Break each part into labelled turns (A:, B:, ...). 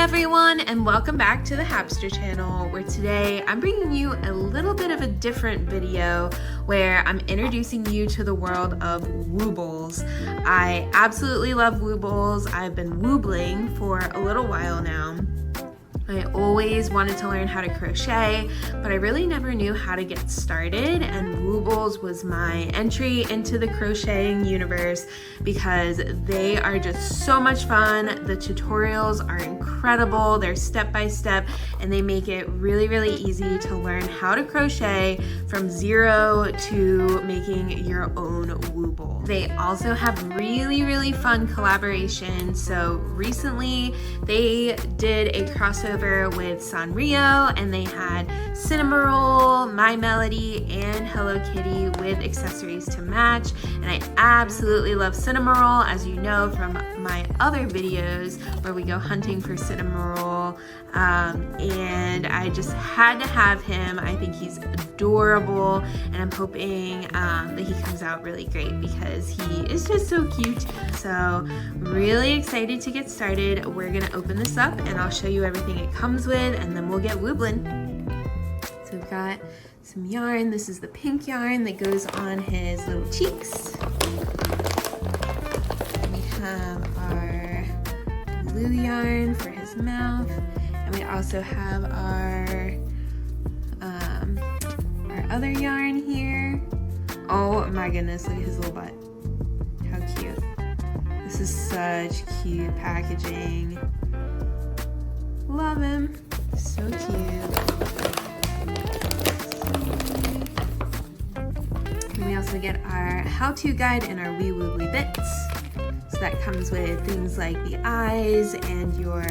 A: everyone, and welcome back to the Happster channel, where today I'm bringing you a little bit of a different video where I'm introducing you to the world of Woobles. I absolutely love Woobles. I've been woobling for a little while now. I always wanted to learn how to crochet, but I really never knew how to get started, and Woobles was my entry into the crocheting universe because they are just so much fun. The tutorials are incredible. They're step-by-step, and they make it really, really easy to learn how to crochet from zero to making your own Wooble. They also have really, really fun collaborations. So recently they did a crossover with Sanrio, and they had Cinnamoroll, My Melody, and Hello Kitty with accessories to match. And I absolutely love Cinnamoroll, as you know from my other videos where we go hunting for Cinnamoroll, and I just had to have him. I think he's adorable, and I'm hoping that he comes out really great because he is just so cute. So really excited to get started. We're gonna open this up and I'll show you everything it comes with, and then we'll get woobling. So we've got some yarn. This is the pink yarn that goes on his little cheeks. We have our blue yarn for his mouth, and we also have our other yarn here. Oh my goodness, look at his little butt. How cute. This is such cute packaging. Love him. So cute. And we also get our how-to guide and our wee woobly bits. So that comes with things like the eyes and your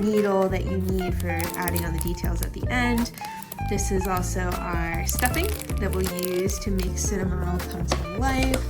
A: needle that you need for adding on the details at the end. This is also our stuffing that we'll use to make Cinnamoroll come to life.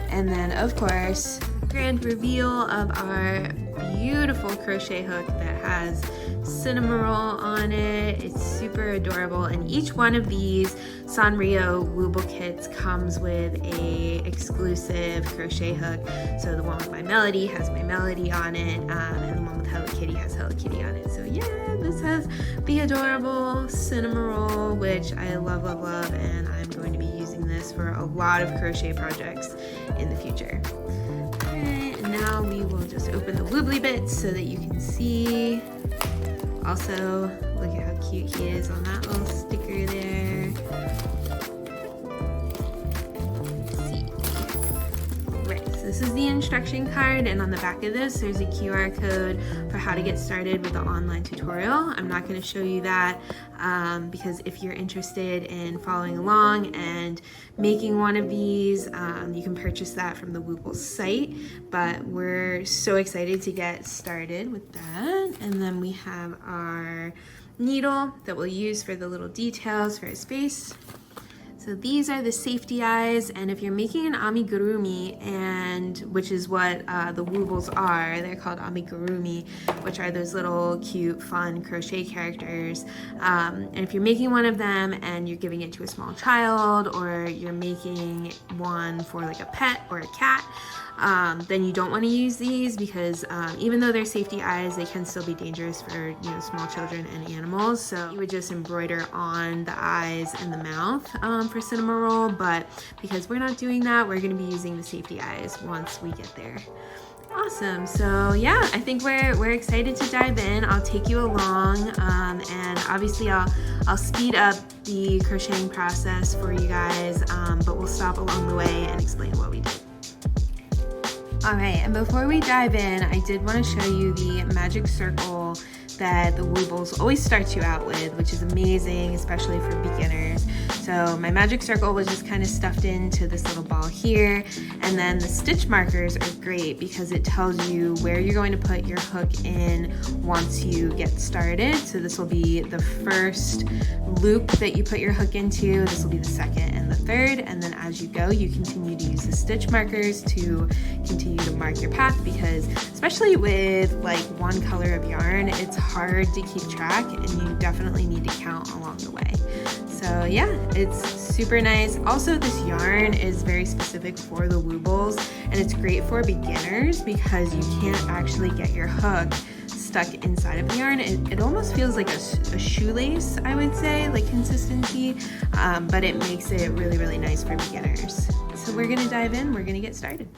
A: And then, of course, grand reveal of our beautiful crochet hook that has Cinnamoroll on it. It's super adorable, and each one of these Sanrio Wooble kits comes with a exclusive crochet hook. So the one with My Melody has My Melody on it, and the one with Hello Kitty has Hello Kitty on it. So yeah, this has the adorable Cinnamoroll, which I love, love, love, and I'm going to be using this for a lot of crochet projects in the future. Alright, and now we will just open the woobly bits so that you can see. Also, look at how cute he is on that little sticker there. Let's see. Right, so this is the instruction card, and on the back of this there's a QR code for how to get started with the online tutorial. I'm not going to show you that because if you're interested in following along and making one of these, you can purchase that from the Woobles site. But we're so excited to get started with that. And then we have our needle that we'll use for the little details for his face. So these are the safety eyes, and if you're making an amigurumi, and which is what the Woobles are, they're called amigurumi, which are those little cute fun crochet characters, and if you're making one of them and you're giving it to a small child, or you're making one for like a pet or a cat, then you don't want to use these because even though they're safety eyes, they can still be dangerous for small children and animals. So you would just embroider on the eyes and the mouth for Cinnamoroll, but because we're not doing that, we're going to be using the safety eyes once we get there. Awesome. So yeah, I think we're excited to dive in. I'll take you along, and obviously I'll speed up the crocheting process for you guys, but we'll stop along the way and explain what we did. Alright, and before we dive in, I did want to show you the magic circle that the Woobles always start you out with, which is amazing, especially for beginners. So my magic circle was just kind of stuffed into this little ball here, and then the stitch markers are great because it tells you where you're going to put your hook in once you get started. So this will be the first loop that you put your hook into, this will be the second and the third, and then as you go you continue to use the stitch markers to continue to mark your path, because especially with like one color of yarn, it's hard to keep track and you definitely need to count along the way. So yeah, it's super nice. Also, this yarn is very specific for the Woobles, and it's great for beginners because you can't actually get your hook stuck inside of the yarn. It almost feels like a shoelace, I would say, like consistency, but it makes it really, really nice for beginners. So we're gonna dive in, we're gonna get started.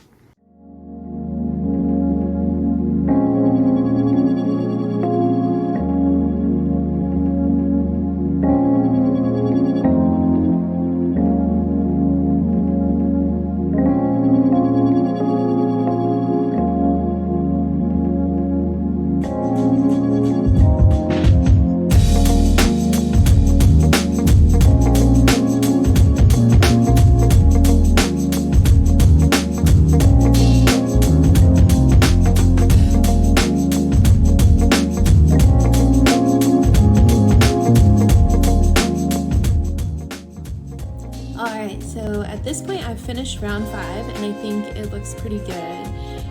A: Finished round 5 and I think it looks pretty good.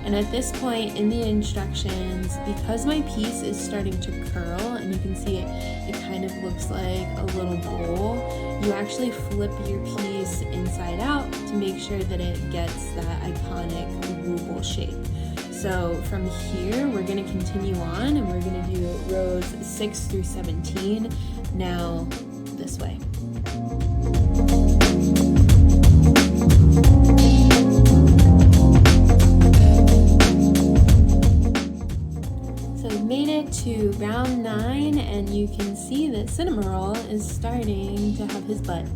A: And at this point in the instructions, because my piece is starting to curl and you can see it kind of looks like a little bowl, you actually flip your piece inside out to make sure that it gets that iconic Wooble shape. So from here we're going to continue on and we're going to do rows 6 through 17 now this way. To round 9 and you can see that Cinnamoroll is starting to have his butt.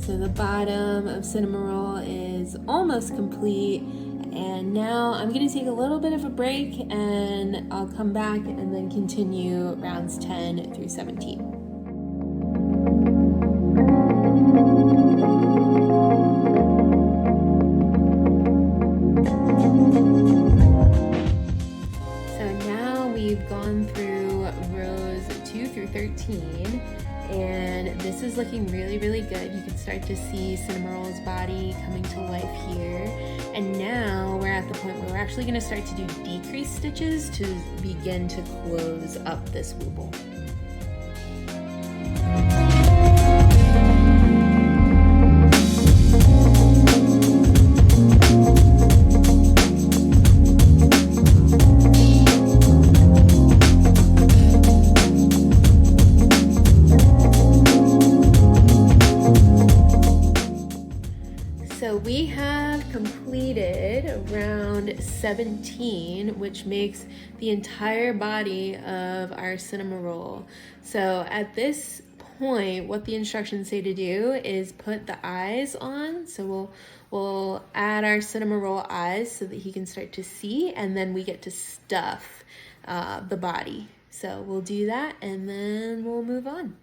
A: So the bottom of Cinnamoroll is almost complete, and now I'm going to take a little bit of a break and I'll come back and then continue rounds 10 through 17. Gone through rows 2 through 13 and this is looking really, really good. You can start to see Cinnamoroll's body coming to life here, and now we're at the point where we're actually going to start to do decrease stitches to begin to close up this Wooble. We have completed round 17, which makes the entire body of our Cinnamoroll. So at this point, what the instructions say to do is put the eyes on. So we'll add our Cinnamoroll eyes so that he can start to see, and then we get to stuff the body. So we'll do that and then we'll move on.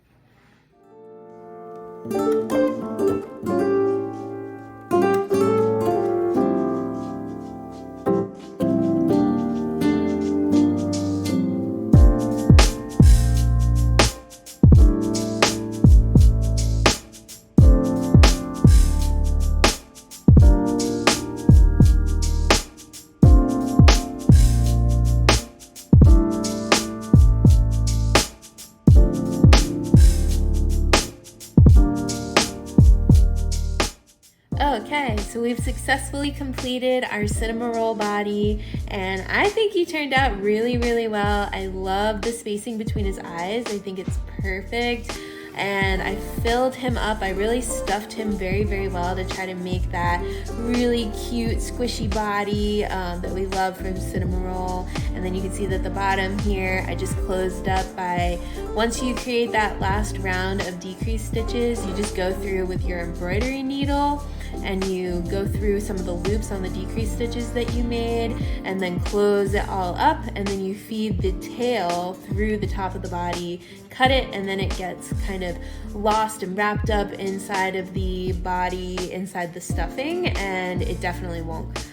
A: Okay, so we've successfully completed our Cinnamoroll body, and I think he turned out really, really well. I love the spacing between his eyes. I think it's perfect, and I filled him up. I really stuffed him very, very well to try to make that really cute, squishy body that we love from Cinnamoroll. And then you can see that the bottom here, I just closed up by, once you create that last round of decrease stitches, you just go through with your embroidery needle and you go through some of the loops on the decrease stitches that you made, and then close it all up, and then you feed the tail through the top of the body, cut it, and then it gets kind of lost and wrapped up inside of the body, inside the stuffing, and it definitely won't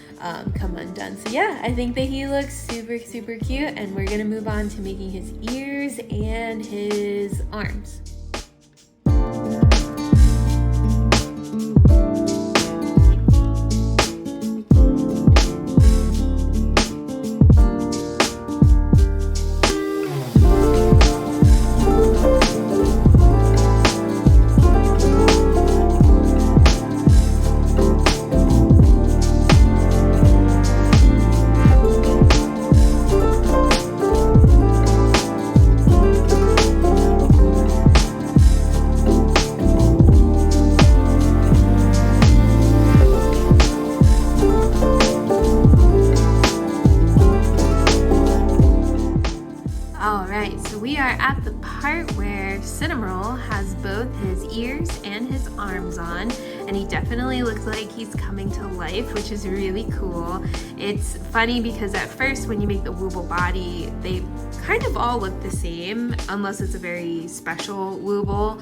A: come undone. So yeah, I think that he looks super, super cute, and we're gonna move on to making his ears and his arms. are at the part where Cinnamoroll has both his ears and his arms on, and he definitely looks like he's coming to life, which is really cool. It's funny because at first when you make the Wooble body, they kind of all look the same unless it's a very special Wooble.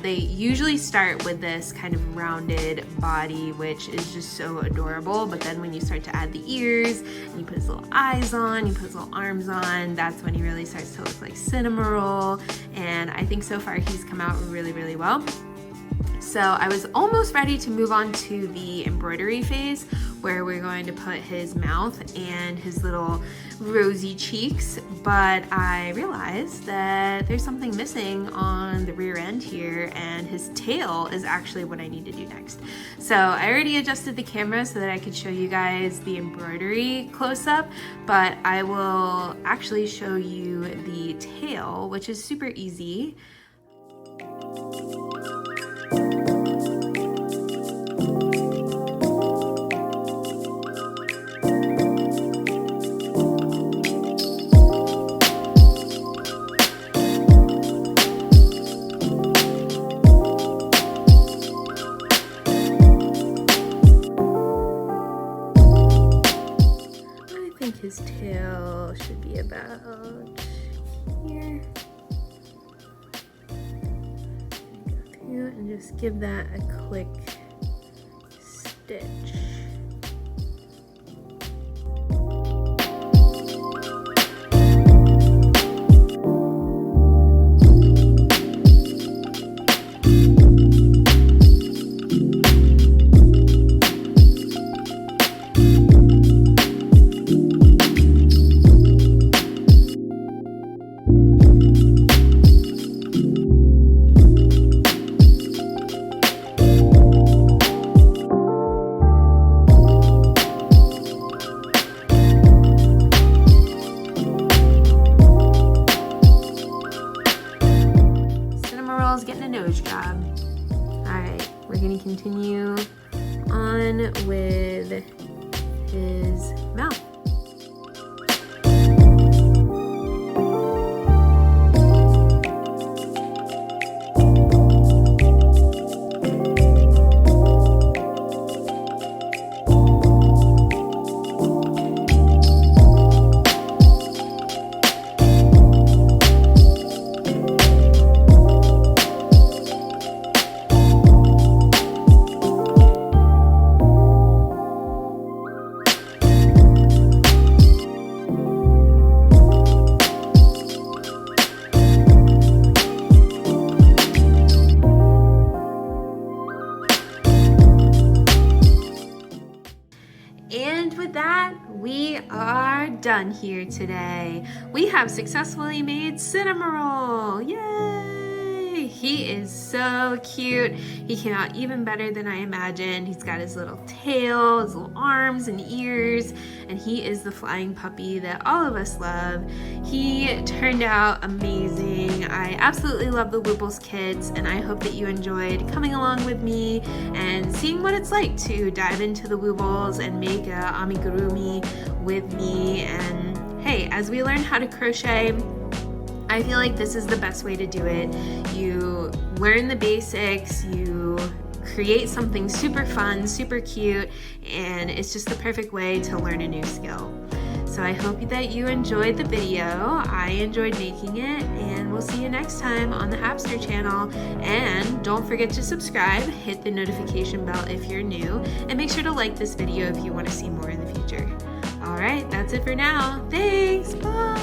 A: They usually start with this kind of rounded body, which is just so adorable, but then when you start to add the ears and you put his little eyes on, you put his little arms on, that's when he really starts to look like Cinnamoroll. And I think so far he's come out really well. So I was almost ready to move on to the embroidery phase, where we're going to put his mouth and his little rosy cheeks, but I realized that there's something missing on the rear end here, and his tail is actually what I need to do next. So I already adjusted the camera so that I could show you guys the embroidery close-up, but I will actually show you the tail, which is super easy. His tail should be about here. Go through and just give that a quick stitch. Getting a nose job. Alright, we're going to continue on with his mouth. And with that, we are done here today. We have successfully made Cinnamoroll. Yay! He is so cute. He came out even better than I imagined. He's got his little tail, his little arms and ears, and he is the flying puppy that all of us love. He turned out amazing. I absolutely love the Woobles kits, and I hope that you enjoyed coming along with me and seeing what it's like to dive into the Woobles and make a amigurumi with me. And hey, as we learn how to crochet, I feel like this is the best way to do it. You learn the basics, you create something super fun, super cute, and it's just the perfect way to learn a new skill. So I hope that you enjoyed the video. I enjoyed making it, and we'll see you next time on the Happster channel. And don't forget to subscribe, hit the notification bell if you're new, and make sure to like this video if you want to see more in the future. All right, that's it for now. Thanks, bye!